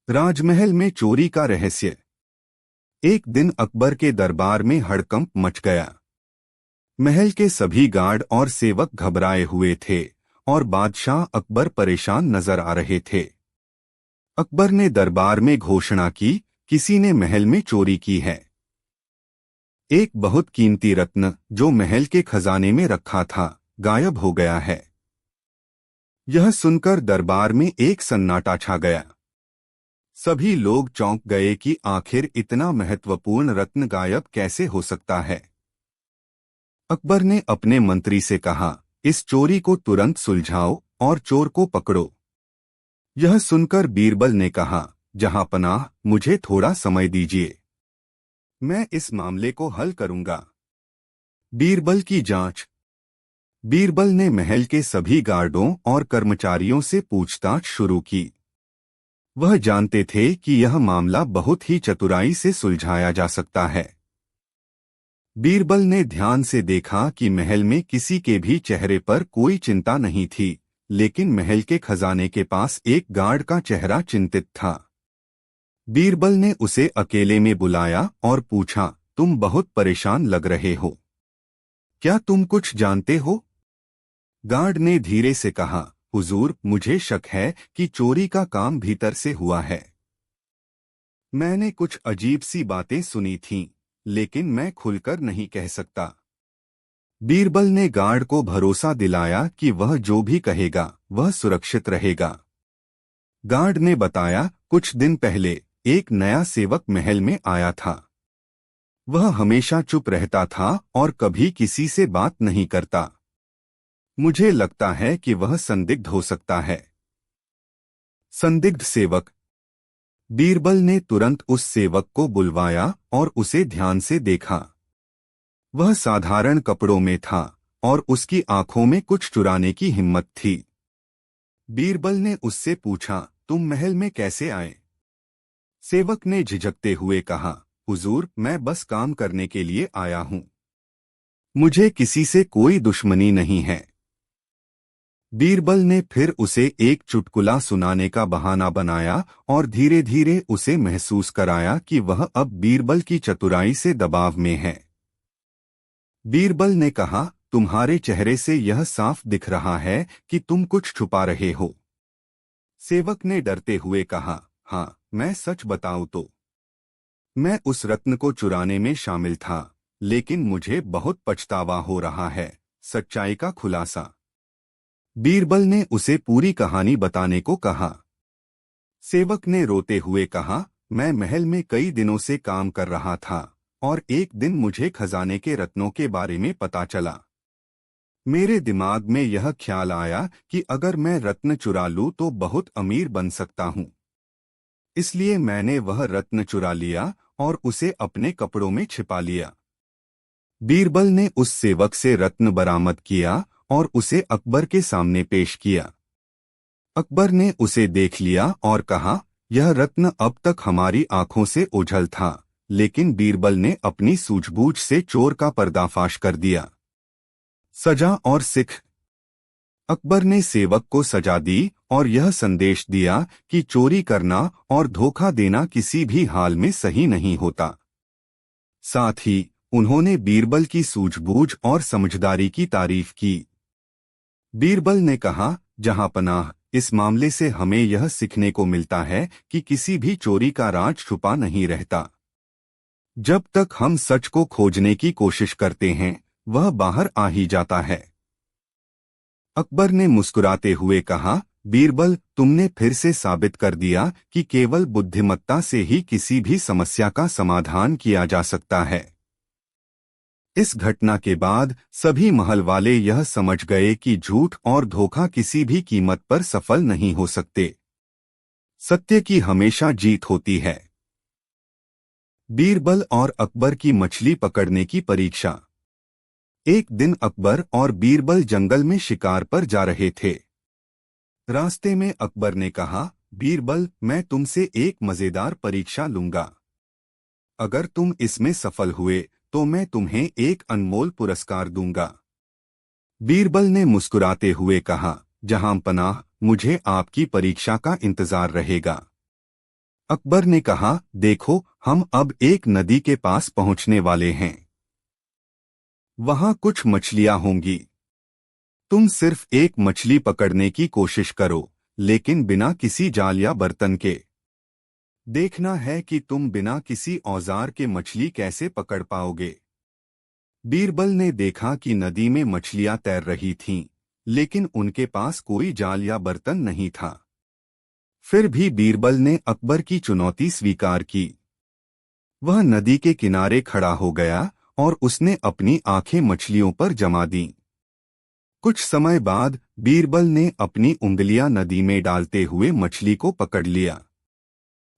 राजमहल में चोरी का रहस्य। एक दिन अकबर के दरबार में हड़कंप मच गया। महल के सभी गार्ड और सेवक घबराए हुए थे और बादशाह अकबर परेशान नजर आ रहे थे। अकबर ने दरबार में घोषणा की, किसी ने महल में चोरी की है। एक बहुत कीमती रत्न जो महल के खजाने में रखा था, गायब हो गया है। यह सुनकर दरबार में एक सन्नाटा छा गया। सभी लोग चौंक गए कि आखिर इतना महत्वपूर्ण रत्न गायब कैसे हो सकता है। अकबर ने अपने मंत्री से कहा, इस चोरी को तुरंत सुलझाओ और चोर को पकड़ो। यह सुनकर बीरबल ने कहा, जहांपनाह, मुझे थोड़ा समय दीजिए, मैं इस मामले को हल करूंगा। बीरबल की जांच। बीरबल ने महल के सभी गार्डों और कर्मचारियों से पूछताछ शुरू की। वह जानते थे कि यह मामला बहुत ही चतुराई से सुलझाया जा सकता है। बीरबल ने ध्यान से देखा कि महल में किसी के भी चेहरे पर कोई चिंता नहीं थी, लेकिन महल के खजाने के पास एक गार्ड का चेहरा चिंतित था। बीरबल ने उसे अकेले में बुलाया और पूछा, तुम बहुत परेशान लग रहे हो, क्या तुम कुछ जानते हो? गार्ड ने धीरे से कहा, हुजूर, मुझे शक है कि चोरी का काम भीतर से हुआ है। मैंने कुछ अजीब सी बातें सुनी थीं, लेकिन मैं खुलकर नहीं कह सकता। बीरबल ने गार्ड को भरोसा दिलाया कि वह जो भी कहेगा वह सुरक्षित रहेगा। गार्ड ने बताया, कुछ दिन पहले एक नया सेवक महल में आया था। वह हमेशा चुप रहता था और कभी किसी से बात नहीं करता। मुझे लगता है कि वह संदिग्ध हो सकता है। संदिग्ध सेवक। बीरबल ने तुरंत उस सेवक को बुलवाया और उसे ध्यान से देखा। वह साधारण कपड़ों में था और उसकी आंखों में कुछ चुराने की हिम्मत थी। बीरबल ने उससे पूछा, तुम महल में कैसे आए? सेवक ने झिझकते हुए कहा, हुजूर, मैं बस काम करने के लिए आया हूं, मुझे किसी से कोई दुश्मनी नहीं है। बीरबल ने फिर उसे एक चुटकुला सुनाने का बहाना बनाया और धीरे धीरे उसे महसूस कराया कि वह अब बीरबल की चतुराई से दबाव में है। बीरबल ने कहा, तुम्हारे चेहरे से यह साफ दिख रहा है कि तुम कुछ छुपा रहे हो। सेवक ने डरते हुए कहा, हाँ, मैं सच बताऊं तो मैं उस रत्न को चुराने में शामिल था, लेकिन मुझे बहुत पछतावा हो रहा है। सच्चाई का खुलासा। बीरबल ने उसे पूरी कहानी बताने को कहा। सेवक ने रोते हुए कहा, मैं महल में कई दिनों से काम कर रहा था और एक दिन मुझे खजाने के रत्नों के बारे में पता चला। मेरे दिमाग में यह ख्याल आया कि अगर मैं रत्न चुरा लूं तो बहुत अमीर बन सकता हूं। इसलिए मैंने वह रत्न चुरा लिया और उसे अपने कपड़ों में छिपा लिया। बीरबल ने उस सेवक से रत्न बरामद किया और उसे अकबर के सामने पेश किया। अकबर ने उसे देख लिया और कहा, यह रत्न अब तक हमारी आंखों से ओझल था, लेकिन बीरबल ने अपनी सूझबूझ से चोर का पर्दाफाश कर दिया। सजा और सिख। अकबर ने सेवक को सजा दी और यह संदेश दिया कि चोरी करना और धोखा देना किसी भी हाल में सही नहीं होता। साथ ही उन्होंने बीरबल की सूझबूझ और समझदारी की तारीफ की। बीरबल ने कहा, जहांपनाह, इस मामले से हमें यह सीखने को मिलता है कि किसी भी चोरी का राज छुपा नहीं रहता। जब तक हम सच को खोजने की कोशिश करते हैं, वह बाहर आ ही जाता है। अकबर ने मुस्कुराते हुए कहा, बीरबल, तुमने फिर से साबित कर दिया कि केवल बुद्धिमत्ता से ही किसी भी समस्या का समाधान किया जा सकता है। इस घटना के बाद सभी महल वाले यह समझ गए कि झूठ और धोखा किसी भी कीमत पर सफल नहीं हो सकते। सत्य की हमेशा जीत होती है। बीरबल और अकबर की मछली पकड़ने की परीक्षा। एक दिन अकबर और बीरबल जंगल में शिकार पर जा रहे थे। रास्ते में अकबर ने कहा, बीरबल, मैं तुमसे एक मजेदार परीक्षा लूंगा। अगर तुम इसमें सफल हुए तो मैं तुम्हें एक अनमोल पुरस्कार दूंगा। बीरबल ने मुस्कुराते हुए कहा, जहांपनाह, मुझे आपकी परीक्षा का इंतजार रहेगा। अकबर ने कहा, देखो, हम अब एक नदी के पास पहुंचने वाले हैं। वहां कुछ मछलियां होंगी। तुम सिर्फ एक मछली पकड़ने की कोशिश करो, लेकिन बिना किसी जाल या बर्तन के। देखना है कि तुम बिना किसी औजार के मछली कैसे पकड़ पाओगे। बीरबल ने देखा कि नदी में मछलियां तैर रही थीं, लेकिन उनके पास कोई जाल या बर्तन नहीं था। फिर भी बीरबल ने अकबर की चुनौती स्वीकार की। वह नदी के किनारे खड़ा हो गया और उसने अपनी आंखें मछलियों पर जमा दीं। कुछ समय बाद बीरबल ने अपनी उंगलियां नदी में डालते हुए मछली को पकड़ लिया।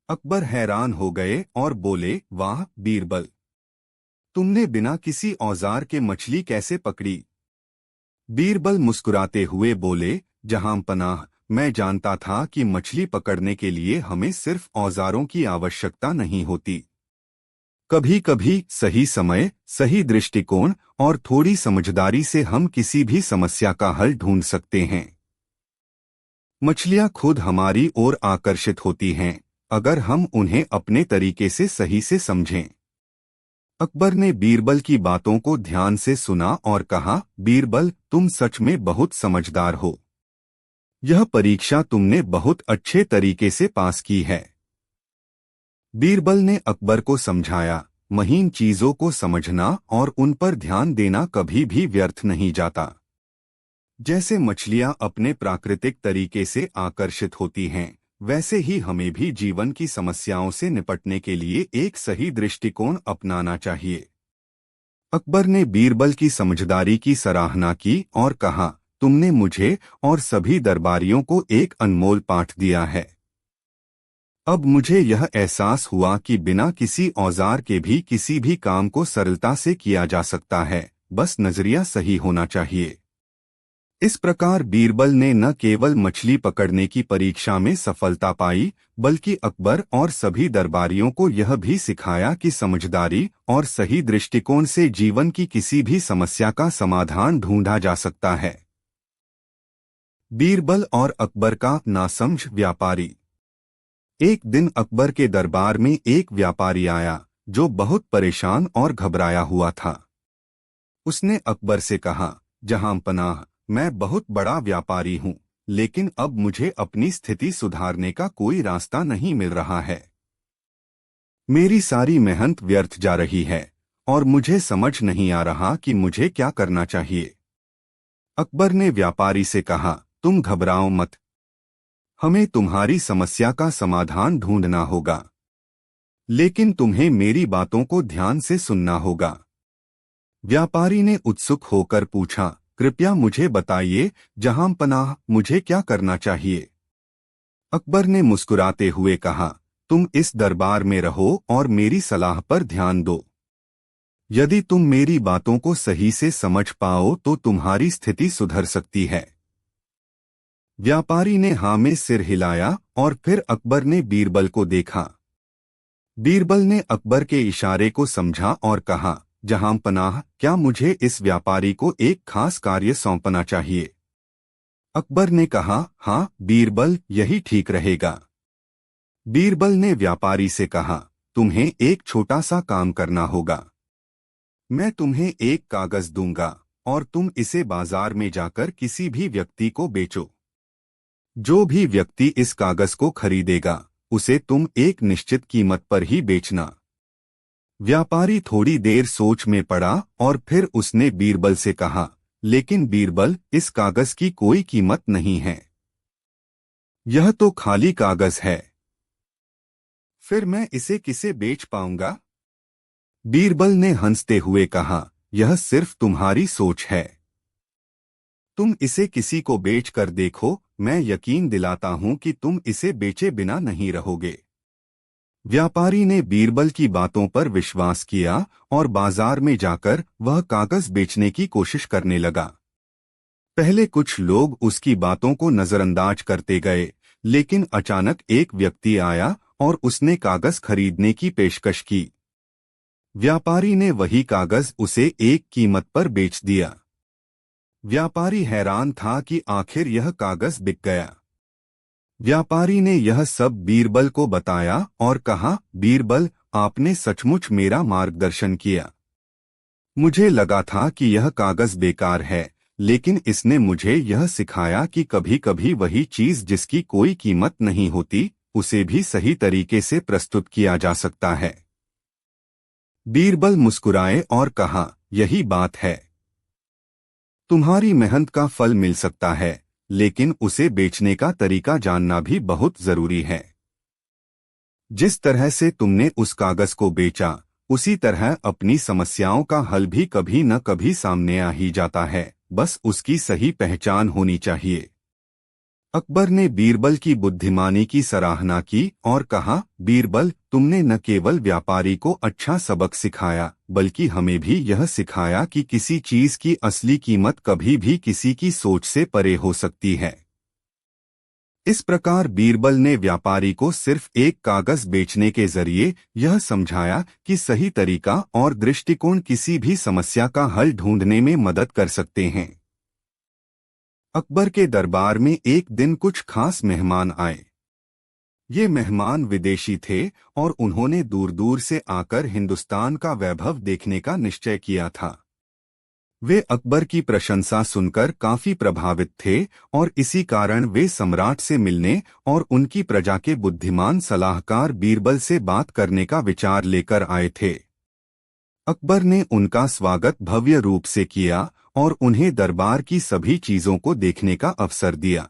अकबर हैरान हो गए और बोले, वाह बीरबल, तुमने बिना किसी औजार के मछली कैसे पकड़ी? बीरबल मुस्कुराते हुए बोले, जहांपनाह, मैं जानता था कि मछली पकड़ने के लिए हमें सिर्फ औजारों की आवश्यकता नहीं होती। कभी कभी सही समय, सही दृष्टिकोण और थोड़ी समझदारी से हम किसी भी समस्या का हल ढूंढ सकते हैं। मछलियां खुद हमारी ओर आकर्षित होती हैं, अगर हम उन्हें अपने तरीके से सही से समझें। अकबर ने बीरबल की बातों को ध्यान से सुना और कहा, बीरबल, तुम सच में बहुत समझदार हो। यह परीक्षा तुमने बहुत अच्छे तरीके से पास की है। बीरबल ने अकबर को समझाया, महीन चीजों को समझना और उन पर ध्यान देना कभी भी व्यर्थ नहीं जाता। जैसे मछलियां अपने प्राकृतिक तरीके से आकर्षित होती हैं, वैसे ही हमें भी जीवन की समस्याओं से निपटने के लिए एक सही दृष्टिकोण अपनाना चाहिए। अकबर ने बीरबल की समझदारी की सराहना की और कहा, तुमने मुझे और सभी दरबारियों को एक अनमोल पाठ दिया है। अब मुझे यह एहसास हुआ कि बिना किसी औजार के भी किसी भी काम को सरलता से किया जा सकता है, बस नजरिया सही होना चाहिए। इस प्रकार बीरबल ने न केवल मछली पकड़ने की परीक्षा में सफलता पाई, बल्कि अकबर और सभी दरबारियों को यह भी सिखाया कि समझदारी और सही दृष्टिकोण से जीवन की किसी भी समस्या का समाधान ढूंढा जा सकता है। बीरबल और अकबर का नासमझ व्यापारी। एक दिन अकबर के दरबार में एक व्यापारी आया, जो बहुत परेशान और घबराया हुआ था। उसने अकबर से कहा, जहांपनाह, मैं बहुत बड़ा व्यापारी हूँ, लेकिन अब मुझे अपनी स्थिति सुधारने का कोई रास्ता नहीं मिल रहा है। मेरी सारी मेहनत व्यर्थ जा रही है और मुझे समझ नहीं आ रहा कि मुझे क्या करना चाहिए। अकबर ने व्यापारी से कहा, तुम घबराओ मत, हमें तुम्हारी समस्या का समाधान ढूंढना होगा, लेकिन तुम्हें मेरी बातों को ध्यान से सुनना होगा। व्यापारी ने उत्सुक होकर पूछा, कृपया मुझे बताइए जहांपनाह, मुझे क्या करना चाहिए? अकबर ने मुस्कुराते हुए कहा, तुम इस दरबार में रहो और मेरी सलाह पर ध्यान दो। यदि तुम मेरी बातों को सही से समझ पाओ तो तुम्हारी स्थिति सुधर सकती है। व्यापारी ने हाँ में सिर हिलाया और फिर अकबर ने बीरबल को देखा। बीरबल ने अकबर के इशारे को समझा और कहा, जहांपनाह, क्या मुझे इस व्यापारी को एक खास कार्य सौंपना चाहिए? अकबर ने कहा, हाँ बीरबल, यही ठीक रहेगा। बीरबल ने व्यापारी से कहा, तुम्हें एक छोटा सा काम करना होगा। मैं तुम्हें एक कागज दूंगा और तुम इसे बाजार में जाकर किसी भी व्यक्ति को बेचो। जो भी व्यक्ति इस कागज को खरीदेगा, उसे तुम एक निश्चित कीमत पर ही बेचना। व्यापारी थोड़ी देर सोच में पड़ा और फिर उसने बीरबल से कहा, लेकिन बीरबल, इस कागज की कोई कीमत नहीं है। यह तो खाली कागज है। फिर मैं इसे किसे बेच पाऊंगा? बीरबल ने हंसते हुए कहा, यह सिर्फ तुम्हारी सोच है। तुम इसे किसी को बेच कर देखो, मैं यकीन दिलाता हूं कि तुम इसे बेचे बिना नहीं रहोगे। व्यापारी ने बीरबल की बातों पर विश्वास किया और बाजार में जाकर वह कागज बेचने की कोशिश करने लगा। पहले कुछ लोग उसकी बातों को नजरअंदाज करते गए, लेकिन अचानक एक व्यक्ति आया और उसने कागज खरीदने की पेशकश की। व्यापारी ने वही कागज उसे एक कीमत पर बेच दिया। व्यापारी हैरान था कि आखिर यह कागज बिक गया। व्यापारी ने यह सब बीरबल को बताया और कहा, बीरबल, आपने सचमुच मेरा मार्गदर्शन किया। मुझे लगा था कि यह कागज बेकार है, लेकिन इसने मुझे यह सिखाया कि कभी कभी वही चीज जिसकी कोई कीमत नहीं होती, उसे भी सही तरीके से प्रस्तुत किया जा सकता है। बीरबल मुस्कुराए और कहा, यही बात है। तुम्हारी मेहनत का फल मिल सकता है, लेकिन उसे बेचने का तरीका जानना भी बहुत जरूरी है। जिस तरह से तुमने उस कागज को बेचा, उसी तरह अपनी समस्याओं का हल भी कभी न कभी सामने आ ही जाता है, बस उसकी सही पहचान होनी चाहिए। अकबर ने बीरबल की बुद्धिमानी की सराहना की और कहा, बीरबल, तुमने न केवल व्यापारी को अच्छा सबक सिखाया, बल्कि हमें भी यह सिखाया कि किसी चीज की असली कीमत कभी भी किसी की सोच से परे हो सकती है। इस प्रकार बीरबल ने व्यापारी को सिर्फ एक कागज बेचने के जरिए यह समझाया कि सही तरीका और दृष्टिकोण किसी भी समस्या का हल ढूंढने में मदद कर सकते हैं। अकबर के दरबार में एक दिन कुछ खास मेहमान आए। ये मेहमान विदेशी थे और उन्होंने दूर दूर से आकर हिंदुस्तान का वैभव देखने का निश्चय किया था। वे अकबर की प्रशंसा सुनकर काफी प्रभावित थे और इसी कारण वे सम्राट से मिलने और उनकी प्रजा के बुद्धिमान सलाहकार बीरबल से बात करने का विचार लेकर आए थे। अकबर ने उनका स्वागत भव्य रूप से किया और उन्हें दरबार की सभी चीजों को देखने का अवसर दिया।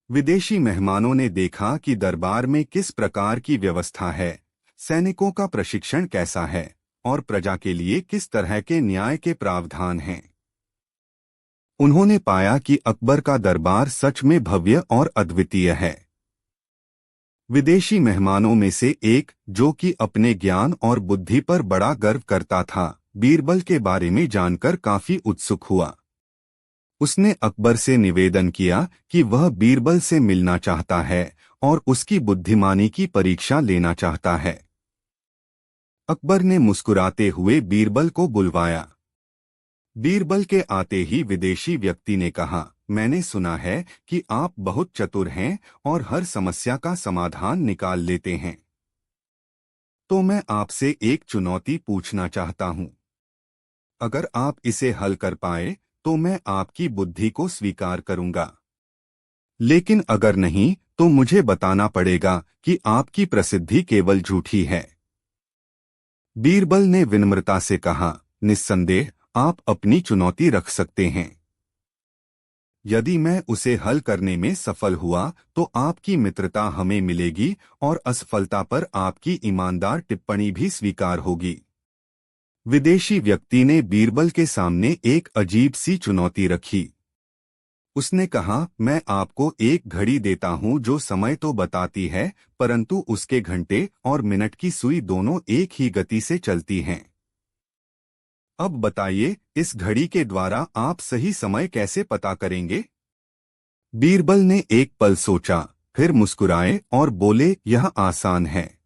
विदेशी मेहमानों ने देखा कि दरबार में किस प्रकार की व्यवस्था है, सैनिकों का प्रशिक्षण कैसा है और प्रजा के लिए किस तरह के न्याय के प्रावधान हैं। उन्होंने पाया कि अकबर का दरबार सच में भव्य और अद्वितीय है। विदेशी मेहमानों में से एक, जो कि अपने ज्ञान और बुद्धि पर बड़ा गर्व करता था, बीरबल के बारे में जानकर काफी उत्सुक हुआ। उसने अकबर से निवेदन किया कि वह बीरबल से मिलना चाहता है और उसकी बुद्धिमानी की परीक्षा लेना चाहता है। अकबर ने मुस्कुराते हुए बीरबल को बुलवाया। बीरबल के आते ही विदेशी व्यक्ति ने कहा, मैंने सुना है कि आप बहुत चतुर हैं और हर समस्या का समाधान निकाल लेते हैं। तो मैं आपसे एक चुनौती पूछना चाहता हूं। अगर आप इसे हल कर पाए तो मैं आपकी बुद्धि को स्वीकार करूंगा, लेकिन अगर नहीं तो मुझे बताना पड़ेगा कि आपकी प्रसिद्धि केवल झूठी है। बीरबल ने विनम्रता से कहा, निस्संदेह आप अपनी चुनौती रख सकते हैं। यदि मैं उसे हल करने में सफल हुआ तो आपकी मित्रता हमें मिलेगी और असफलता पर आपकी ईमानदार टिप्पणी भी स्वीकार होगी। विदेशी व्यक्ति ने बीरबल के सामने एक अजीब सी चुनौती रखी। उसने कहा, मैं आपको एक घड़ी देता हूं जो समय तो बताती है, परंतु उसके घंटे और मिनट की सुई दोनों एक ही गति से चलती हैं। अब बताइए, इस घड़ी के द्वारा आप सही समय कैसे पता करेंगे? बीरबल ने एक पल सोचा, फिर मुस्कुराए और बोले, यह आसान है।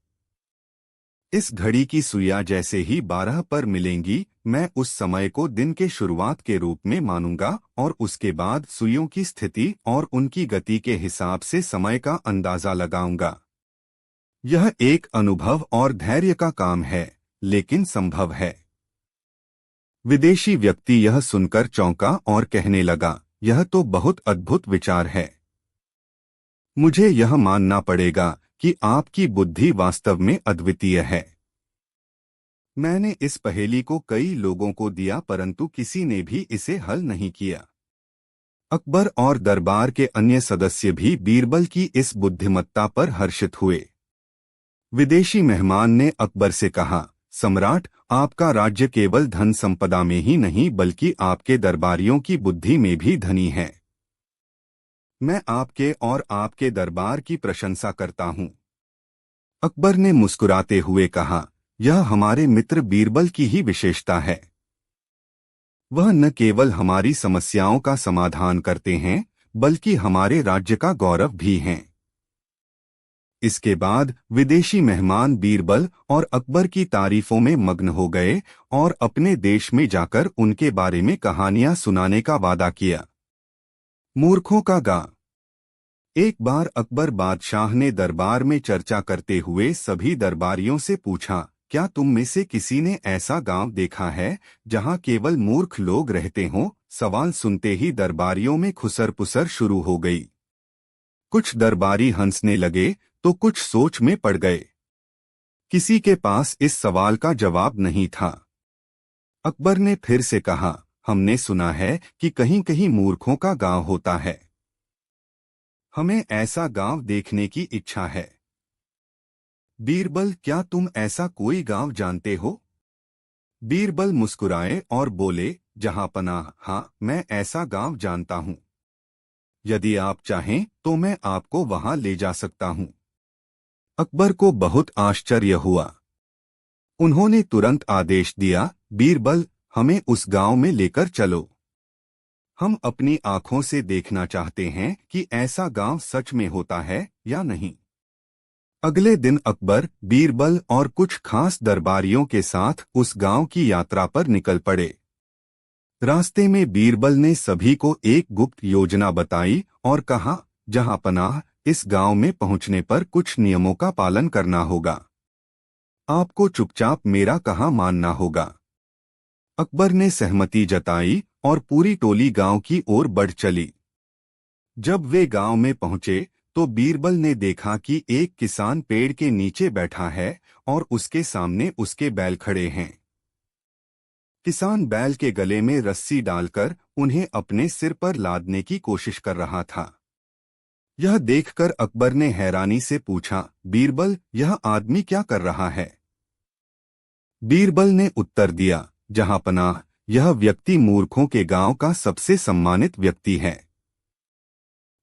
इस घड़ी की सुइयां जैसे ही 12 पर मिलेंगी, मैं उस समय को दिन के शुरुआत के रूप में मानूंगा और उसके बाद सुइयों की स्थिति और उनकी गति के हिसाब से समय का अंदाजा लगाऊंगा। यह एक अनुभव और धैर्य का काम है, लेकिन संभव है। विदेशी व्यक्ति यह सुनकर चौंका और कहने लगा, यह तो बहुत अद्भुत विचार है। मुझे यह मानना पड़ेगा कि आपकी बुद्धि वास्तव में अद्वितीय है। मैंने इस पहेली को कई लोगों को दिया, परंतु किसी ने भी इसे हल नहीं किया। अकबर और दरबार के अन्य सदस्य भी बीरबल की इस बुद्धिमत्ता पर हर्षित हुए। विदेशी मेहमान ने अकबर से कहा, सम्राट, आपका राज्य केवल धन संपदा में ही नहीं बल्कि आपके दरबारियों की बुद्धि में भी धनी है। मैं आपके और आपके दरबार की प्रशंसा करता हूं। अकबर ने मुस्कुराते हुए कहा, यह हमारे मित्र बीरबल की ही विशेषता है। वह न केवल हमारी समस्याओं का समाधान करते हैं, बल्कि हमारे राज्य का गौरव भी हैं। इसके बाद विदेशी मेहमान बीरबल और अकबर की तारीफों में मग्न हो गए और अपने देश में जाकर उनके बारे में कहानियां सुनाने का वादा किया। मूर्खों का गा। एक बार अकबर बादशाह ने दरबार में चर्चा करते हुए सभी दरबारियों से पूछा, क्या तुम में से किसी ने ऐसा गांव देखा है जहां केवल मूर्ख लोग रहते हों? सवाल सुनते ही दरबारियों में खुसर-पुसर शुरू हो गई। कुछ दरबारी हंसने लगे तो कुछ सोच में पड़ गए। किसी के पास इस सवाल का जवाब नहीं था। अकबर ने फिर से कहा, हमने सुना है कि कहीं कहीं मूर्खों का गांव होता है। हमें ऐसा गांव देखने की इच्छा है। बीरबल, क्या तुम ऐसा कोई गांव जानते हो? बीरबल मुस्कुराए और बोले, जहां पनाह, हाँ, मैं ऐसा गांव जानता हूं। यदि आप चाहें तो मैं आपको वहां ले जा सकता हूं। अकबर को बहुत आश्चर्य हुआ। उन्होंने तुरंत आदेश दिया, बीरबल, हमें उस गांव में लेकर चलो। हम अपनी आंखों से देखना चाहते हैं कि ऐसा गांव सच में होता है या नहीं। अगले दिन अकबर, बीरबल और कुछ खास दरबारियों के साथ उस गांव की यात्रा पर निकल पड़े। रास्ते में बीरबल ने सभी को एक गुप्त योजना बताई और कहा, जहां पनाह, इस गांव में पहुंचने पर कुछ नियमों का पालन करना होगा। आपको चुपचाप मेरा कहा मानना होगा। अकबर ने सहमति जताई और पूरी टोली गांव की ओर बढ़ चली। जब वे गांव में पहुंचे तो बीरबल ने देखा कि एक किसान पेड़ के नीचे बैठा है और उसके सामने उसके बैल खड़े हैं। किसान बैल के गले में रस्सी डालकर उन्हें अपने सिर पर लादने की कोशिश कर रहा था। यह देखकर अकबर ने हैरानी से पूछा, बीरबल, यह आदमी क्या कर रहा है? बीरबल ने उत्तर दिया, जहां पनाह, यह व्यक्ति मूर्खों के गांव का सबसे सम्मानित व्यक्ति है।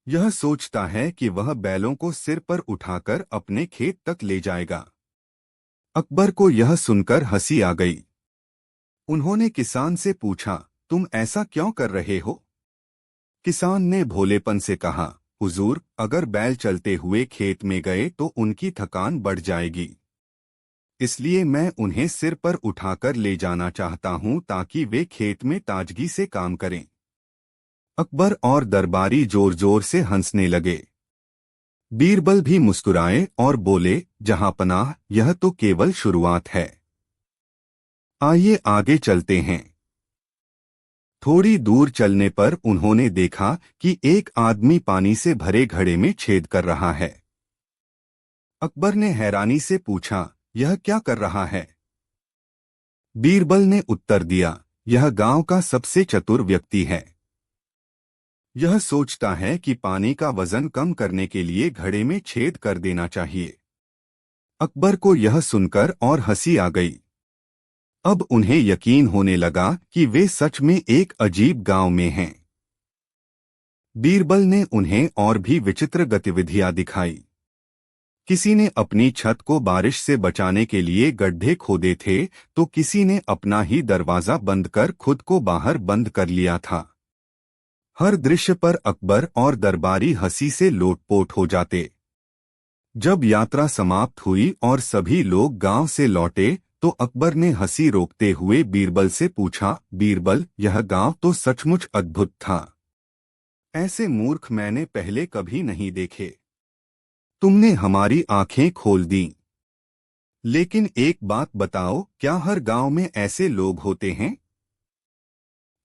यह सोचता है कि वह बैलों को सिर पर उठाकर अपने खेत तक ले जाएगा। अकबर को यह सुनकर हंसी आ गई। उन्होंने किसान से पूछा, तुम ऐसा क्यों कर रहे हो? किसान ने भोलेपन से कहा, हुजूर, अगर बैल चलते हुए खेत में गए तो उनकी थकान बढ़ जाएगी। इसलिए मैं उन्हें सिर पर उठाकर ले जाना चाहता हूं ताकि वे खेत में ताजगी से काम करें। अकबर और दरबारी जोर जोर से हंसने लगे। बीरबल भी मुस्कुराए और बोले, जहां पनाह, यह तो केवल शुरुआत है। आइए आगे चलते हैं। थोड़ी दूर चलने पर उन्होंने देखा कि एक आदमी पानी से भरे घड़े में छेद कर रहा है। अकबर ने हैरानी से पूछा, यह क्या कर रहा है? बीरबल ने उत्तर दिया, यह गांव का सबसे चतुर व्यक्ति है। यह सोचता है कि पानी का वजन कम करने के लिए घड़े में छेद कर देना चाहिए। अकबर को यह सुनकर और हंसी आ गई। अब उन्हें यकीन होने लगा कि वे सच में एक अजीब गांव में हैं। बीरबल ने उन्हें और भी विचित्र गतिविधियां दिखाई। किसी ने अपनी छत को बारिश से बचाने के लिए गड्ढे खोदे थे तो किसी ने अपना ही दरवाजा बंद कर खुद को बाहर बंद कर लिया था। हर दृश्य पर अकबर और दरबारी हंसी से लोटपोट हो जाते। जब यात्रा समाप्त हुई और सभी लोग गांव से लौटे तो अकबर ने हंसी रोकते हुए बीरबल से पूछा, बीरबल, यह गांव तो सचमुच अद्भुत था। ऐसे मूर्ख मैंने पहले कभी नहीं देखे। तुमने हमारी आंखें खोल दी। लेकिन एक बात बताओ, क्या हर गांव में ऐसे लोग होते हैं?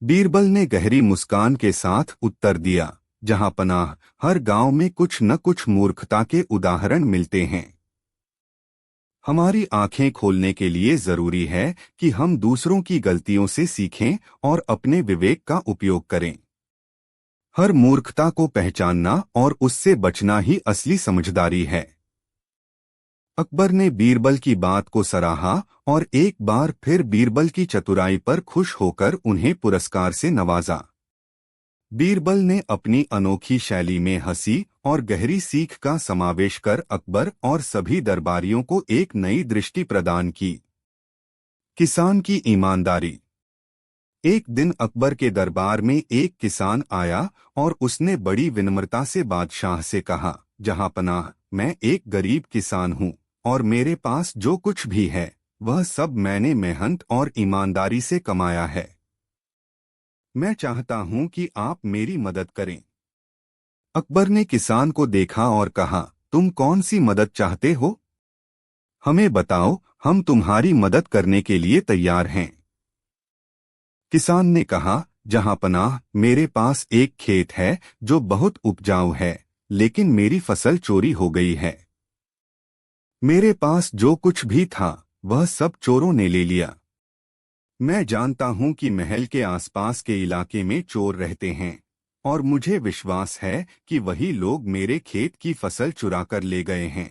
बीरबल ने गहरी मुस्कान के साथ उत्तर दिया, जहां पनाह, हर गांव में कुछ न कुछ मूर्खता के उदाहरण मिलते हैं। हमारी आंखें खोलने के लिए जरूरी है कि हम दूसरों की गलतियों से सीखें और अपने विवेक का उपयोग करें। हर मूर्खता को पहचानना और उससे बचना ही असली समझदारी है। अकबर ने बीरबल की बात को सराहा और एक बार फिर बीरबल की चतुराई पर खुश होकर उन्हें पुरस्कार से नवाजा। बीरबल ने अपनी अनोखी शैली में हंसी और गहरी सीख का समावेश कर अकबर और सभी दरबारियों को एक नई दृष्टि प्रदान की। किसान की ईमानदारी। एक दिन अकबर के दरबार में एक किसान आया और उसने बड़ी विनम्रता से बादशाह से कहा, जहां पनाह, मैं एक गरीब किसान हूं और मेरे पास जो कुछ भी है वह सब मैंने मेहनत और ईमानदारी से कमाया है। मैं चाहता हूं कि आप मेरी मदद करें। अकबर ने किसान को देखा और कहा, तुम कौन सी मदद चाहते हो? हमें बताओ, हम तुम्हारी मदद करने के लिए तैयार हैं। किसान ने कहा, जहांपनाह, मेरे पास एक खेत है जो बहुत उपजाऊ है, लेकिन मेरी फसल चोरी हो गई है। मेरे पास जो कुछ भी था वह सब चोरों ने ले लिया। मैं जानता हूं कि महल के आसपास के इलाके में चोर रहते हैं, और मुझे विश्वास है कि वही लोग मेरे खेत की फसल चुरा कर ले गए हैं।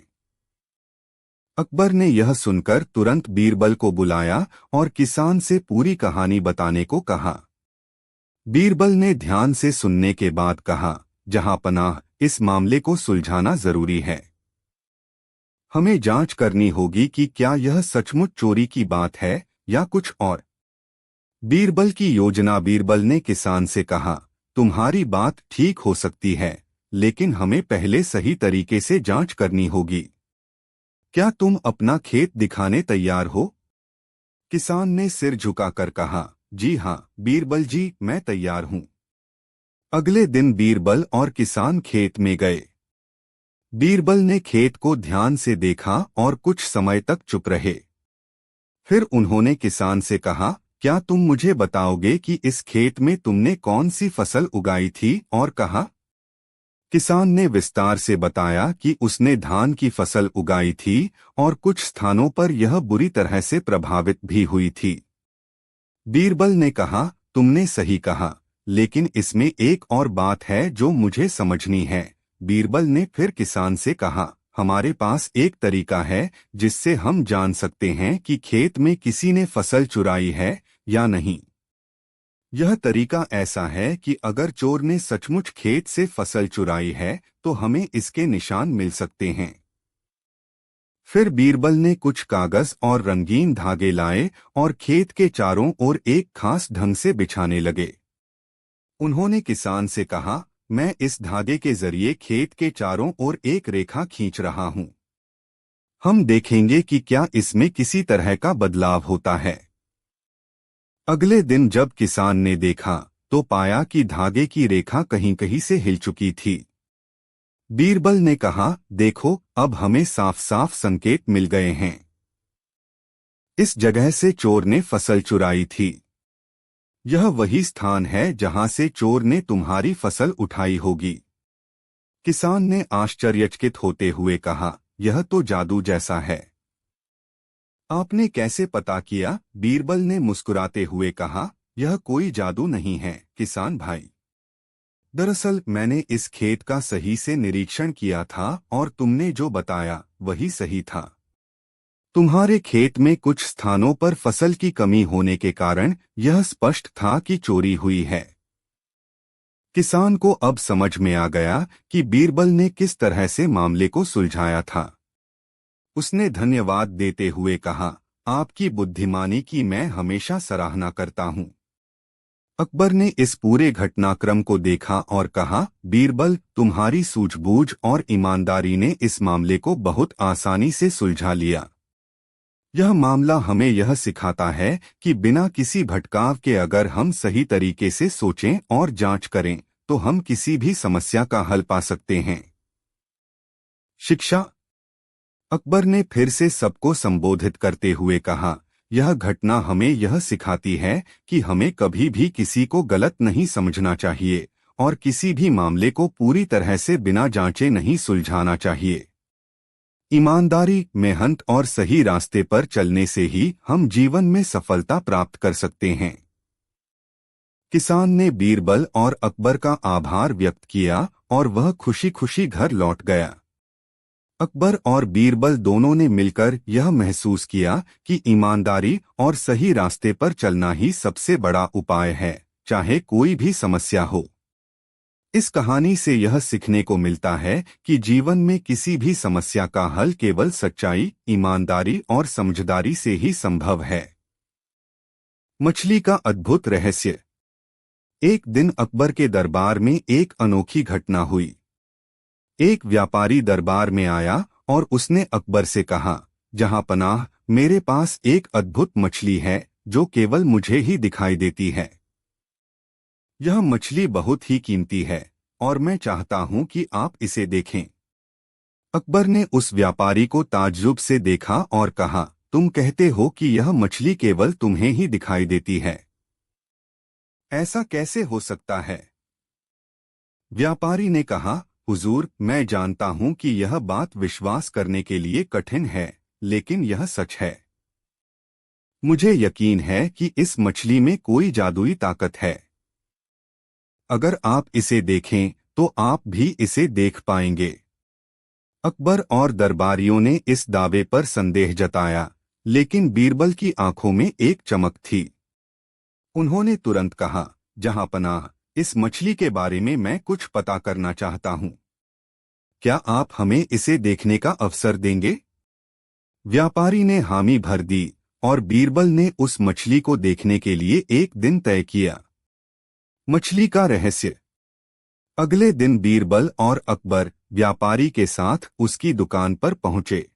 अकबर ने यह सुनकर तुरंत बीरबल को बुलाया और किसान से पूरी कहानी बताने को कहा। बीरबल ने ध्यान से सुनने के बाद कहा, जहांपनाह, इस मामले को सुलझाना जरूरी है। हमें जांच करनी होगी कि क्या यह सचमुच चोरी की बात है या कुछ और। बीरबल की योजना। बीरबल ने किसान से कहा, तुम्हारी बात ठीक हो सकती है, लेकिन हमें पहले सही तरीके से जांच करनी होगी। क्या तुम अपना खेत दिखाने तैयार हो? किसान ने सिर झुकाकर कहा, जी हाँ बीरबल जी, मैं तैयार हूँ। अगले दिन बीरबल और किसान खेत में गए। बीरबल ने खेत को ध्यान से देखा और कुछ समय तक चुप रहे। फिर उन्होंने किसान से कहा, क्या तुम मुझे बताओगे कि इस खेत में तुमने कौन सी फसल उगाई थी और कहाँ? किसान ने विस्तार से बताया कि उसने धान की फसल उगाई थी और कुछ स्थानों पर यह बुरी तरह से प्रभावित भी हुई थी। बीरबल ने कहा, तुमने सही कहा, लेकिन इसमें एक और बात है जो मुझे समझनी है। बीरबल ने फिर किसान से कहा, हमारे पास एक तरीका है जिससे हम जान सकते हैं कि खेत में किसी ने फसल चुराई है या नहीं। यह तरीका ऐसा है कि अगर चोर ने सचमुच खेत से फसल चुराई है तो हमें इसके निशान मिल सकते हैं। फिर बीरबल ने कुछ कागज और रंगीन धागे लाए और खेत के चारों ओर एक खास ढंग से बिछाने लगे। उन्होंने किसान से कहा, मैं इस धागे के जरिए खेत के चारों ओर एक रेखा खींच रहा हूं। हम देखेंगे कि क्या इसमें किसी तरह का बदलाव होता है। अगले दिन जब किसान ने देखा तो पाया कि धागे की रेखा कहीं कहीं से हिल चुकी थी। बीरबल ने कहा, देखो, अब हमें साफ साफ संकेत मिल गए हैं। इस जगह से चोर ने फसल चुराई थी। यह वही स्थान है जहां से चोर ने तुम्हारी फसल उठाई होगी। किसान ने आश्चर्यचकित होते हुए कहा, यह तो जादू जैसा है। आपने कैसे पता किया? बीरबल ने मुस्कुराते हुए कहा, यह कोई जादू नहीं है किसान भाई। दरअसल मैंने इस खेत का सही से निरीक्षण किया था और तुमने जो बताया वही सही था। तुम्हारे खेत में कुछ स्थानों पर फसल की कमी होने के कारण यह स्पष्ट था कि चोरी हुई है। किसान को अब समझ में आ गया कि बीरबल ने किस तरह से मामले को सुलझाया था। उसने धन्यवाद देते हुए कहा, आपकी बुद्धिमानी की मैं हमेशा सराहना करता हूँ। अकबर ने इस पूरे घटनाक्रम को देखा और कहा, बीरबल, तुम्हारी सूझबूझ और ईमानदारी ने इस मामले को बहुत आसानी से सुलझा लिया। यह मामला हमें यह सिखाता है कि बिना किसी भटकाव के अगर हम सही तरीके से सोचें और जांच करें तो हम किसी भी समस्या का हल पा सकते हैं। शिक्षा। अकबर ने फिर से सबको संबोधित करते हुए कहा, यह घटना हमें यह सिखाती है कि हमें कभी भी किसी को गलत नहीं समझना चाहिए और किसी भी मामले को पूरी तरह से बिना जांचे नहीं सुलझाना चाहिए। ईमानदारी, मेहनत और सही रास्ते पर चलने से ही हम जीवन में सफलता प्राप्त कर सकते हैं। किसान ने बीरबल और अकबर का आभार व्यक्त किया और वह खुशी खुशी घर लौट गया। अकबर और बीरबल दोनों ने मिलकर यह महसूस किया कि ईमानदारी और सही रास्ते पर चलना ही सबसे बड़ा उपाय है, चाहे कोई भी समस्या हो। इस कहानी से यह सीखने को मिलता है कि जीवन में किसी भी समस्या का हल केवल सच्चाई, ईमानदारी और समझदारी से ही संभव है। मछली का अद्भुत रहस्य। एक दिन अकबर के दरबार में एक अनोखी घटना हुई। एक व्यापारी दरबार में आया और उसने अकबर से कहा, जहांपनाह, मेरे पास एक अद्भुत मछली है जो केवल मुझे ही दिखाई देती है। यह मछली बहुत ही कीमती है और मैं चाहता हूं कि आप इसे देखें। अकबर ने उस व्यापारी को ताज्जुब से देखा और कहा, तुम कहते हो कि यह मछली केवल तुम्हें ही दिखाई देती है। ऐसा कैसे हो सकता है? व्यापारी ने कहा, हुजूर, मैं जानता हूं कि यह बात विश्वास करने के लिए कठिन है, लेकिन यह सच है। मुझे यकीन है कि इस मछली में कोई जादुई ताकत है। अगर आप इसे देखें तो आप भी इसे देख पाएंगे। अकबर और दरबारियों ने इस दावे पर संदेह जताया, लेकिन बीरबल की आंखों में एक चमक थी। उन्होंने तुरंत कहा, जहांपनाह, इस मछली के बारे में मैं कुछ पता करना चाहता हूं। क्या आप हमें इसे देखने का अवसर देंगे? व्यापारी ने हामी भर दी और बीरबल ने उस मछली को देखने के लिए एक दिन तय किया। मछली का रहस्य। अगले दिन बीरबल और अकबर व्यापारी के साथ उसकी दुकान पर पहुंचे।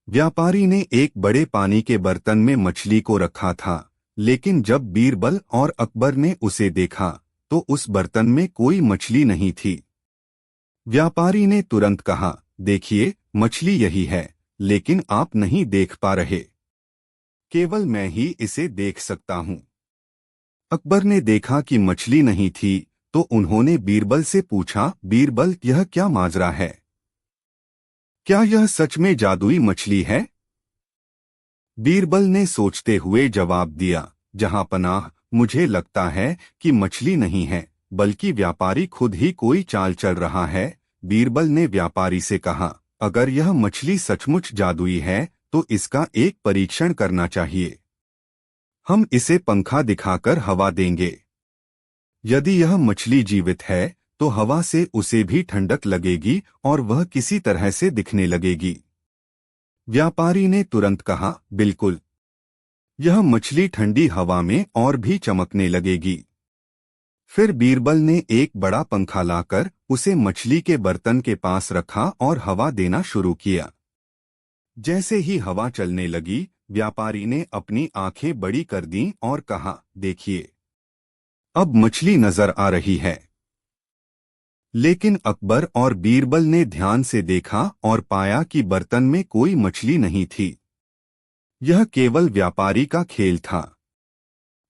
व्यापारी ने एक बड़े पानी के बर्तन में मछली को रखा था, लेकिन जब बीरबल और अकबर ने उसे देखा तो उस बर्तन में कोई मछली नहीं थी। व्यापारी ने तुरंत कहा, देखिए, मछली यही है, लेकिन आप नहीं देख पा रहे। केवल मैं ही इसे देख सकता हूं। अकबर ने देखा कि मछली नहीं थी तो उन्होंने बीरबल से पूछा, बीरबल, यह क्या माजरा है? क्या यह सच में जादुई मछली है? बीरबल ने सोचते हुए जवाब दिया, जहांपनाह, मुझे लगता है कि मछली नहीं है, बल्कि व्यापारी खुद ही कोई चाल चल रहा है। बीरबल ने व्यापारी से कहा, अगर यह मछली सचमुच जादुई है तो इसका एक परीक्षण करना चाहिए। हम इसे पंखा दिखाकर हवा देंगे। यदि यह मछली जीवित है तो हवा से उसे भी ठंडक लगेगी और वह किसी तरह से दिखने लगेगी। व्यापारी ने तुरंत कहा, बिल्कुल, यह मछली ठंडी हवा में और भी चमकने लगेगी। फिर बीरबल ने एक बड़ा पंखा लाकर उसे मछली के बर्तन के पास रखा और हवा देना शुरू किया। जैसे ही हवा चलने लगी, व्यापारी ने अपनी आंखें बड़ी कर दीं और कहा, देखिए, अब मछली नजर आ रही है। लेकिन अकबर और बीरबल ने ध्यान से देखा और पाया कि बर्तन में कोई मछली नहीं थी। यह केवल व्यापारी का खेल था।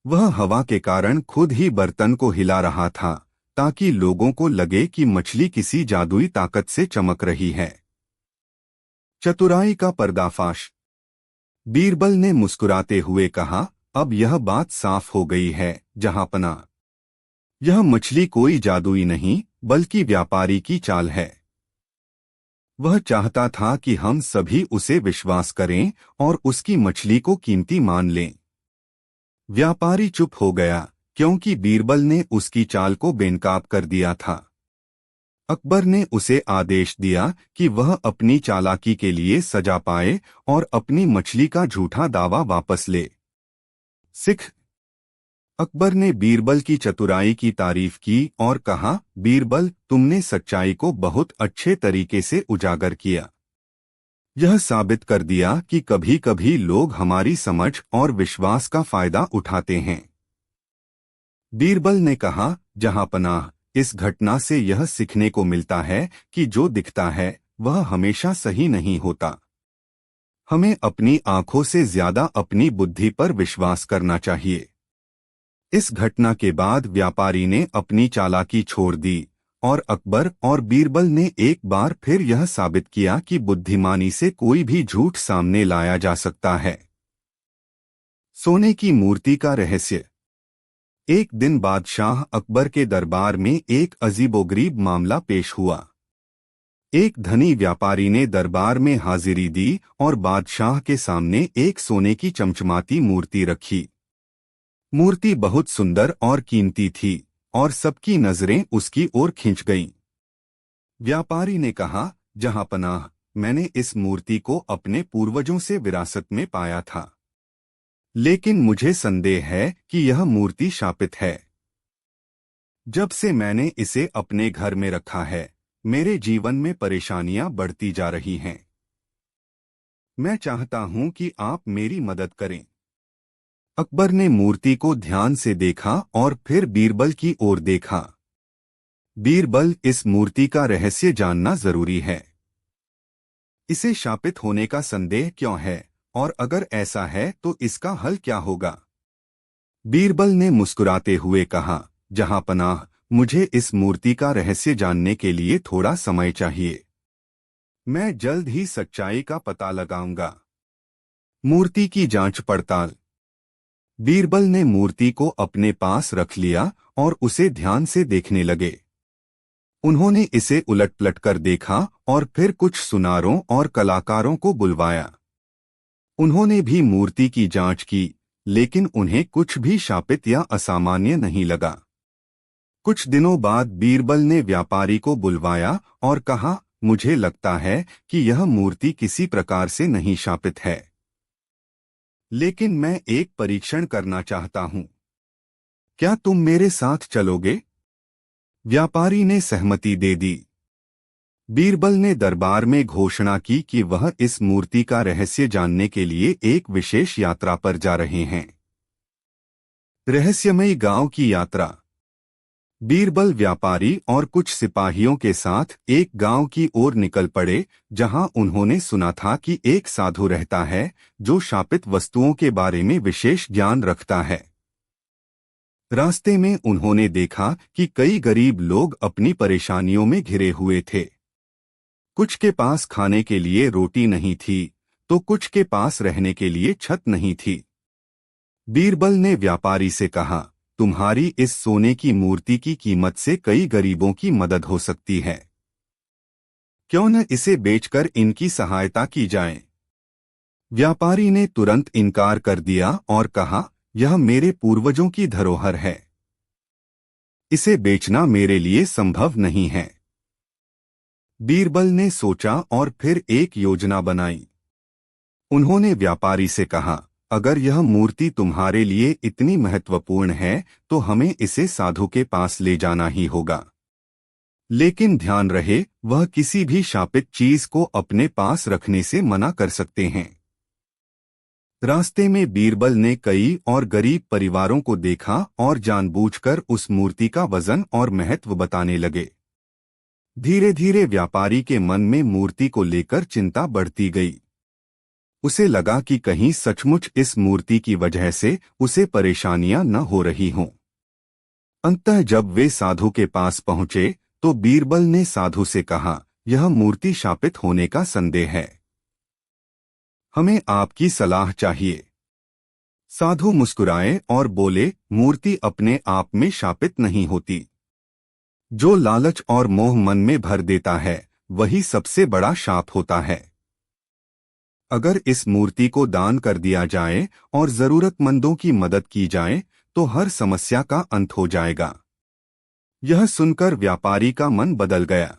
वह हवा के कारण खुद ही बर्तन को हिला रहा था, ताकि लोगों को लगे कि मछली किसी जादुई ताकत से चमक रही है। चतुराई का पर्दाफाश। बीरबल ने मुस्कुराते हुए कहा, अब यह बात साफ हो गई है, जहांपनाह, यह मछली कोई जादुई नहीं, बल्कि व्यापारी की चाल है। वह चाहता था कि हम सभी उसे विश्वास करें और उसकी मछली को कीमती मान लें। व्यापारी चुप हो गया, क्योंकि बीरबल ने उसकी चाल को बेनकाब कर दिया था। अकबर ने उसे आदेश दिया कि वह अपनी चालाकी के लिए सजा पाए और अपनी मछली का झूठा दावा वापस ले। सिख। अकबर ने बीरबल की चतुराई की तारीफ की और कहा, बीरबल, तुमने सच्चाई को बहुत अच्छे तरीके से उजागर किया। यह साबित कर दिया कि कभी कभी लोग हमारी समझ और विश्वास का फायदा उठाते हैं। बीरबल ने कहा, जहांपनाह, इस घटना से यह सीखने को मिलता है कि जो दिखता है वह हमेशा सही नहीं होता। हमें अपनी आंखों से ज्यादा अपनी बुद्धि पर विश्वास करना चाहिए। इस घटना के बाद व्यापारी ने अपनी चालाकी छोड़ दी और अकबर और बीरबल ने एक बार फिर यह साबित किया कि बुद्धिमानी से कोई भी झूठ सामने लाया जा सकता है। सोने की मूर्ति का रहस्य। एक दिन बादशाह अकबर के दरबार में एक अजीबोगरीब मामला पेश हुआ। एक धनी व्यापारी ने दरबार में हाजिरी दी और बादशाह के सामने एक सोने की चमचमाती मूर्ति रखी। मूर्ति बहुत सुंदर और कीमती थी और सबकी नजरें उसकी ओर खिंच गईं। व्यापारी ने कहा, जहांपनाह, मैंने इस मूर्ति को अपने पूर्वजों से विरासत में पाया था, लेकिन मुझे संदेह है कि यह मूर्ति शापित है। जब से मैंने इसे अपने घर में रखा है, मेरे जीवन में परेशानियां बढ़ती जा रही हैं। मैं चाहता हूं कि आप मेरी मदद करें। अकबर ने मूर्ति को ध्यान से देखा और फिर बीरबल की ओर देखा। बीरबल, इस मूर्ति का रहस्य जानना जरूरी है। इसे शापित होने का संदेह क्यों है, और अगर ऐसा है तो इसका हल क्या होगा? बीरबल ने मुस्कुराते हुए कहा, जहांपनाह, मुझे इस मूर्ति का रहस्य जानने के लिए थोड़ा समय चाहिए। मैं जल्द ही सच्चाई का पता लगाऊंगा। मूर्ति की जांच पड़ताल। बीरबल ने मूर्ति को अपने पास रख लिया और उसे ध्यान से देखने लगे। उन्होंने इसे उलट-पलट कर देखा और फिर कुछ सुनारों और कलाकारों को बुलवाया। उन्होंने भी मूर्ति की जांच की, लेकिन उन्हें कुछ भी शापित या असामान्य नहीं लगा। कुछ दिनों बाद बीरबल ने व्यापारी को बुलवाया और कहा, मुझे लगता है कि यह मूर्ति किसी प्रकार से नहीं शापित है, लेकिन मैं एक परीक्षण करना चाहता हूं। क्या तुम मेरे साथ चलोगे? व्यापारी ने सहमति दे दी। बीरबल ने दरबार में घोषणा की कि वह इस मूर्ति का रहस्य जानने के लिए एक विशेष यात्रा पर जा रहे हैं। रहस्यमयी गांव की यात्रा। बीरबल व्यापारी और कुछ सिपाहियों के साथ एक गांव की ओर निकल पड़े, जहां उन्होंने सुना था कि एक साधु रहता है जो शापित वस्तुओं के बारे में विशेष ज्ञान रखता है। रास्ते में उन्होंने देखा कि कई गरीब लोग अपनी परेशानियों में घिरे हुए थे। कुछ के पास खाने के लिए रोटी नहीं थी, तो कुछ के पास रहने के लिए छत नहीं थी। बीरबल ने व्यापारी से कहा, तुम्हारी इस सोने की मूर्ति की कीमत से कई गरीबों की मदद हो सकती है। क्यों न इसे बेचकर इनकी सहायता की जाए? व्यापारी ने तुरंत इनकार कर दिया और कहा, यह मेरे पूर्वजों की धरोहर है। इसे बेचना मेरे लिए संभव नहीं है। बीरबल ने सोचा और फिर एक योजना बनाई। उन्होंने व्यापारी से कहा, अगर यह मूर्ति तुम्हारे लिए इतनी महत्वपूर्ण है तो हमें इसे साधु के पास ले जाना ही होगा। लेकिन ध्यान रहे, वह किसी भी शापित चीज को अपने पास रखने से मना कर सकते हैं। रास्ते में बीरबल ने कई और गरीब परिवारों को देखा और जानबूझकर उस मूर्ति का वजन और महत्व बताने लगे। धीरे धीरे व्यापारी के मन में मूर्ति को लेकर चिंता बढ़ती गई। उसे लगा कि कहीं सचमुच इस मूर्ति की वजह से उसे परेशानियां न हो रही हों। अंततः जब वे साधु के पास पहुंचे तो बीरबल ने साधु से कहा, यह मूर्ति शापित होने का संदेह है। हमें आपकी सलाह चाहिए। साधु मुस्कुराए और बोले, मूर्ति अपने आप में शापित नहीं होती। जो लालच और मोह मन में भर देता है वही सबसे बड़ा शाप होता है। अगर इस मूर्ति को दान कर दिया जाए और जरूरतमंदों की मदद की जाए तो हर समस्या का अंत हो जाएगा। यह सुनकर व्यापारी का मन बदल गया।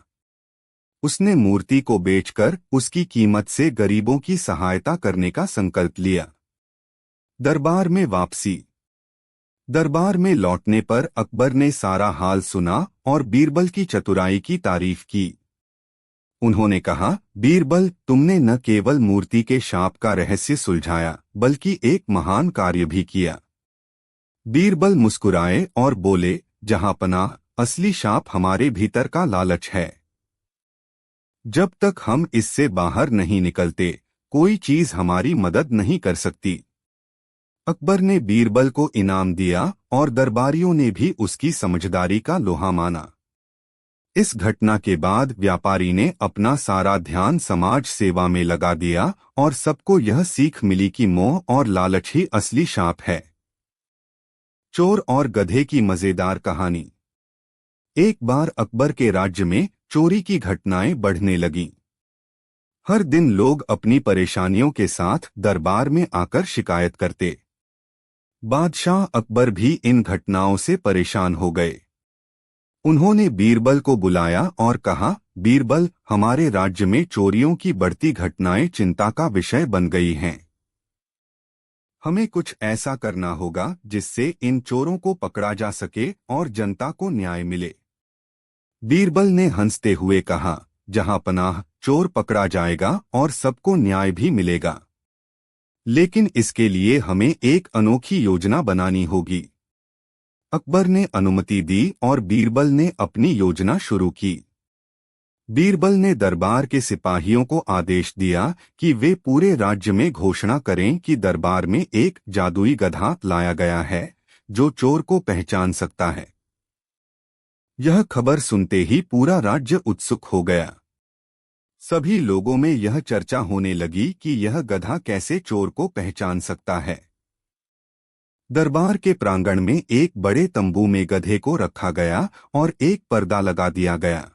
उसने मूर्ति को बेचकर उसकी कीमत से गरीबों की सहायता करने का संकल्प लिया। दरबार में वापसी। दरबार में लौटने पर अकबर ने सारा हाल सुना और बीरबल की चतुराई की तारीफ की। उन्होंने कहा, बीरबल, तुमने न केवल मूर्ति के शाप का रहस्य सुलझाया बल्कि एक महान कार्य भी किया। बीरबल मुस्कुराए और बोले, जहांपनाह, असली शाप हमारे भीतर का लालच है। जब तक हम इससे बाहर नहीं निकलते कोई चीज हमारी मदद नहीं कर सकती। अकबर ने बीरबल को इनाम दिया और दरबारियों ने भी उसकी समझदारी का लोहा माना। इस घटना के बाद व्यापारी ने अपना सारा ध्यान समाज सेवा में लगा दिया और सबको यह सीख मिली कि मोह और लालच ही असली शाप है। चोर और गधे की मजेदार कहानी। एक बार अकबर के राज्य में चोरी की घटनाएं बढ़ने लगीं। हर दिन लोग अपनी परेशानियों के साथ दरबार में आकर शिकायत करते। बादशाह अकबर भी इन घटनाओं से परेशान हो गए। उन्होंने बीरबल को बुलाया और कहा, बीरबल, हमारे राज्य में चोरियों की बढ़ती घटनाएं चिंता का विषय बन गई हैं। हमें कुछ ऐसा करना होगा जिससे इन चोरों को पकड़ा जा सके और जनता को न्याय मिले। बीरबल ने हंसते हुए कहा, जहांपनाह, चोर पकड़ा जाएगा और सबको न्याय भी मिलेगा, लेकिन इसके लिए हमें एक अनोखी योजना बनानी होगी। अकबर ने अनुमति दी और बीरबल ने अपनी योजना शुरू की। बीरबल ने दरबार के सिपाहियों को आदेश दिया कि वे पूरे राज्य में घोषणा करें कि दरबार में एक जादुई गधा लाया गया है जो चोर को पहचान सकता है। यह खबर सुनते ही पूरा राज्य उत्सुक हो गया। सभी लोगों में यह चर्चा होने लगी कि यह गधा कैसे चोर को पहचान सकता है। दरबार के प्रांगण में एक बड़े तंबू में गधे को रखा गया और एक पर्दा लगा दिया गया।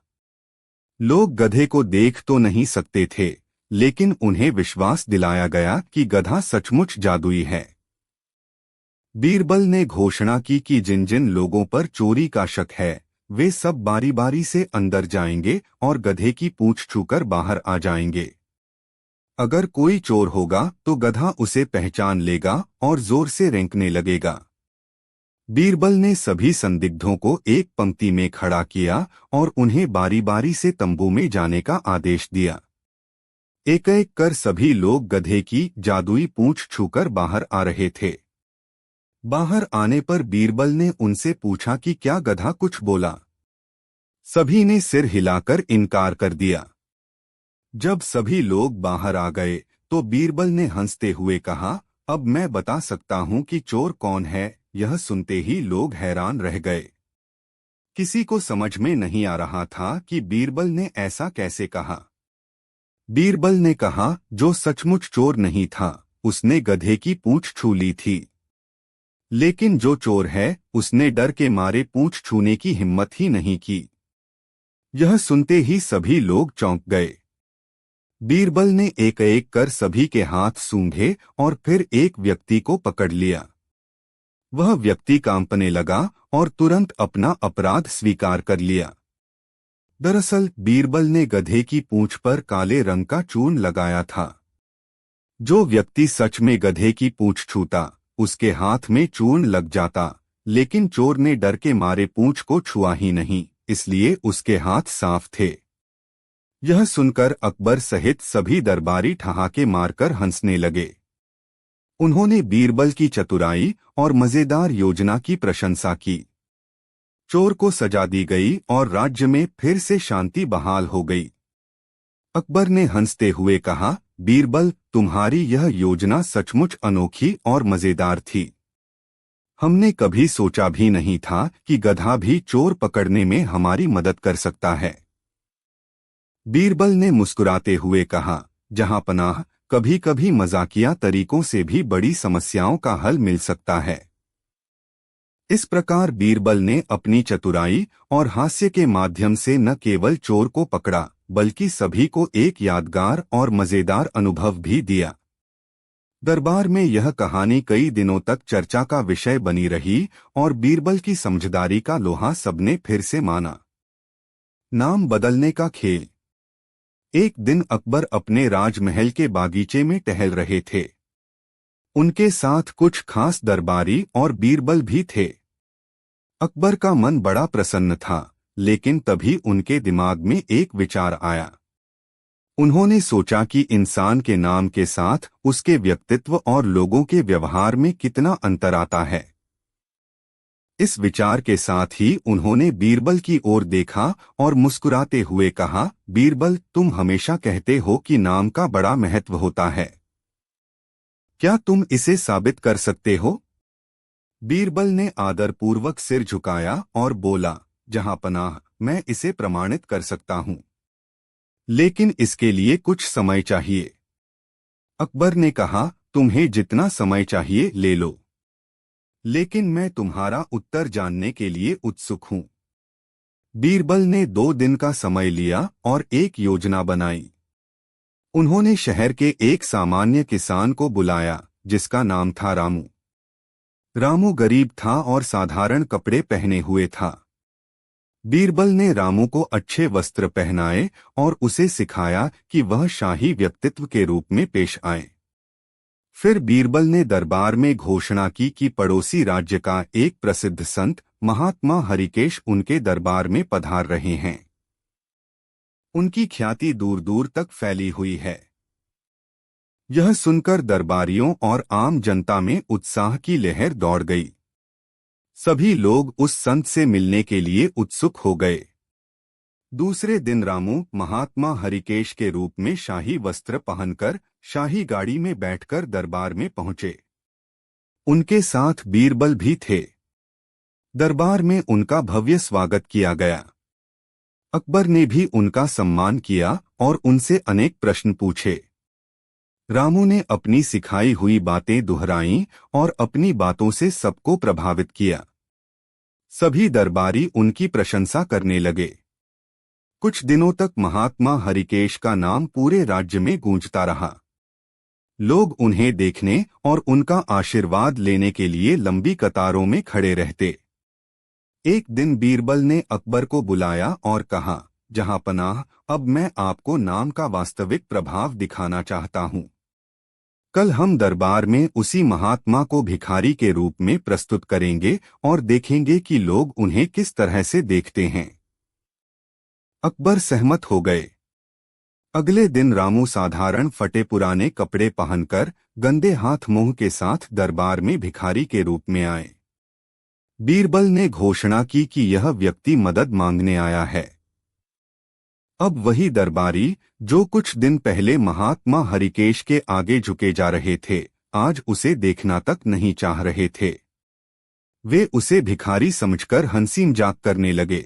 लोग गधे को देख तो नहीं सकते थे, लेकिन उन्हें विश्वास दिलाया गया कि गधा सचमुच जादुई है। बीरबल ने घोषणा की कि जिन जिन लोगों पर चोरी का शक है वे सब बारी बारी से अंदर जाएंगे और गधे की पूंछ छूकर बाहर आ जाएंगे। अगर कोई चोर होगा तो गधा उसे पहचान लेगा और जोर से रेंकने लगेगा। बीरबल ने सभी संदिग्धों को एक पंक्ति में खड़ा किया और उन्हें बारी बारी से तंबू में जाने का आदेश दिया। एक एक कर सभी लोग गधे की जादुई पूंछ छूकर बाहर आ रहे थे। बाहर आने पर बीरबल ने उनसे पूछा कि क्या गधा कुछ बोला। सभी ने सिर हिलाकर इनकार कर दिया। जब सभी लोग बाहर आ गए तो बीरबल ने हंसते हुए कहा, अब मैं बता सकता हूं कि चोर कौन है। यह सुनते ही लोग हैरान रह गए। किसी को समझ में नहीं आ रहा था कि बीरबल ने ऐसा कैसे कहा। बीरबल ने कहा, जो सचमुच चोर नहीं था उसने गधे की पूंछ छू ली थी, लेकिन जो चोर है उसने डर के मारे पूंछ छूने की हिम्मत ही नहीं की। यह सुनते ही सभी लोग चौंक गए। बीरबल ने एक एक कर सभी के हाथ सूंघे और फिर एक व्यक्ति को पकड़ लिया। वह व्यक्ति कांपने लगा और तुरंत अपना अपराध स्वीकार कर लिया। दरअसल बीरबल ने गधे की पूंछ पर काले रंग का चूर्ण लगाया था। जो व्यक्ति सच में गधे की पूंछ छूता उसके हाथ में चूर्ण लग जाता, लेकिन चोर ने डर के मारे पूंछ को छुआ ही नहीं, इसलिए उसके हाथ साफ थे। यह सुनकर अकबर सहित सभी दरबारी ठहाके मारकर हंसने लगे। उन्होंने बीरबल की चतुराई और मजेदार योजना की प्रशंसा की। चोर को सजा दी गई और राज्य में फिर से शांति बहाल हो गई। अकबर ने हंसते हुए कहा, बीरबल, तुम्हारी यह योजना सचमुच अनोखी और मजेदार थी। हमने कभी सोचा भी नहीं था कि गधा भी चोर पकड़ने में हमारी मदद कर सकता है। बीरबल ने मुस्कुराते हुए कहा, जहां पनाह, कभी कभी मजाकिया तरीकों से भी बड़ी समस्याओं का हल मिल सकता है। इस प्रकार बीरबल ने अपनी चतुराई और हास्य के माध्यम से न केवल चोर को पकड़ा बल्कि सभी को एक यादगार और मजेदार अनुभव भी दिया। दरबार में यह कहानी कई दिनों तक चर्चा का विषय बनी रही और बीरबल की समझदारी का लोहा सबने फिर से माना। नाम बदलने का खेल। एक दिन अकबर अपने राजमहल के बागीचे में टहल रहे थे। उनके साथ कुछ खास दरबारी और बीरबल भी थे। अकबर का मन बड़ा प्रसन्न था, लेकिन तभी उनके दिमाग में एक विचार आया। उन्होंने सोचा कि इंसान के नाम के साथ उसके व्यक्तित्व और लोगों के व्यवहार में कितना अंतर आता है। इस विचार के साथ ही उन्होंने बीरबल की ओर देखा और मुस्कुराते हुए कहा, बीरबल, तुम हमेशा कहते हो कि नाम का बड़ा महत्व होता है। क्या तुम इसे साबित कर सकते हो? बीरबल ने आदरपूर्वक सिर झुकाया और बोला, जहां पनाह, मैं इसे प्रमाणित कर सकता हूं, लेकिन इसके लिए कुछ समय चाहिए। अकबर ने कहा, तुम्हें जितना समय चाहिए ले लो, लेकिन मैं तुम्हारा उत्तर जानने के लिए उत्सुक हूं। बीरबल ने 2 दिन का समय लिया और एक योजना बनाई। उन्होंने शहर के एक सामान्य किसान को बुलाया जिसका नाम था रामू। रामू गरीब था और साधारण कपड़े पहने हुए था। बीरबल ने रामू को अच्छे वस्त्र पहनाए और उसे सिखाया कि वह शाही व्यक्तित्व के रूप में पेश आए। फिर बीरबल ने दरबार में घोषणा की कि पड़ोसी राज्य का एक प्रसिद्ध संत महात्मा हरिकेश उनके दरबार में पधार रहे हैं। उनकी ख्याति दूर दूर तक फैली हुई है। यह सुनकर दरबारियों और आम जनता में उत्साह की लहर दौड़ गई। सभी लोग उस संत से मिलने के लिए उत्सुक हो गए। दूसरे दिन रामू महात्मा हरिकेश के रूप में शाही वस्त्र पहनकर शाही गाड़ी में बैठकर दरबार में पहुंचे। उनके साथ बीरबल भी थे। दरबार में उनका भव्य स्वागत किया गया। अकबर ने भी उनका सम्मान किया और उनसे अनेक प्रश्न पूछे। रामू ने अपनी सिखाई हुई बातें दोहराईं और अपनी बातों से सबको प्रभावित किया। सभी दरबारी उनकी प्रशंसा करने लगे। कुछ दिनों तक महात्मा हरिकेश का नाम पूरे राज्य में गूंजता रहा। लोग उन्हें देखने और उनका आशीर्वाद लेने के लिए लंबी कतारों में खड़े रहते। एक दिन बीरबल ने अकबर को बुलाया और कहा, जहांपनाह, अब मैं आपको नाम का वास्तविक प्रभाव दिखाना चाहता हूं। कल हम दरबार में उसी महात्मा को भिखारी के रूप में प्रस्तुत करेंगे और देखेंगे कि लोग उन्हें किस तरह से देखते हैं। अकबर सहमत हो गए। अगले दिन रामू साधारण फटे पुराने कपड़े पहनकर गंदे हाथ मुंह के साथ दरबार में भिखारी के रूप में आए। बीरबल ने घोषणा की कि यह व्यक्ति मदद मांगने आया है। अब वही दरबारी जो कुछ दिन पहले महात्मा हरिकेश के आगे झुके जा रहे थे, आज उसे देखना तक नहीं चाह रहे थे। वे उसे भिखारी समझकर हंसी मजाक करने लगे।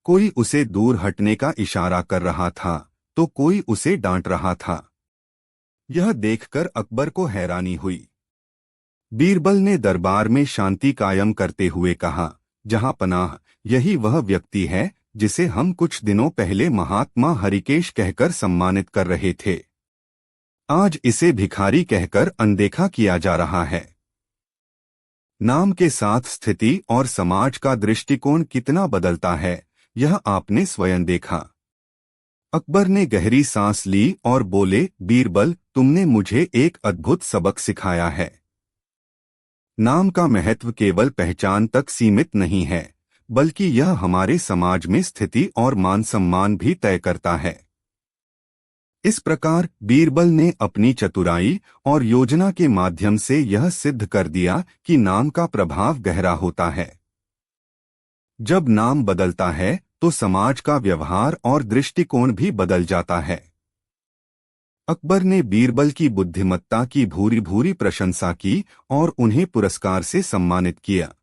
कोई उसे दूर हटने का इशारा कर रहा था तो कोई उसे डांट रहा था। यह देखकर अकबर को हैरानी हुई। बीरबल ने दरबार में शांति कायम करते हुए कहा, जहांपनाह, यही वह व्यक्ति है जिसे हम कुछ दिनों पहले महात्मा हरिकेश कहकर सम्मानित कर रहे थे। आज इसे भिखारी कहकर अनदेखा किया जा रहा है। नाम के साथ स्थिति और समाज का दृष्टिकोण कितना बदलता है, यह आपने स्वयं देखा। अकबर ने गहरी सांस ली और बोले, बीरबल, तुमने मुझे एक अद्भुत सबक सिखाया है। नाम का महत्व केवल पहचान तक सीमित नहीं है, बल्कि यह हमारे समाज में स्थिति और मान सम्मान भी तय करता है। इस प्रकार बीरबल ने अपनी चतुराई और योजना के माध्यम से यह सिद्ध कर दिया कि नाम का प्रभाव गहरा होता है। जब नाम बदलता है तो समाज का व्यवहार और दृष्टिकोण भी बदल जाता है। अकबर ने बीरबल की बुद्धिमत्ता की भूरी भूरी प्रशंसा की और उन्हें पुरस्कार से सम्मानित किया।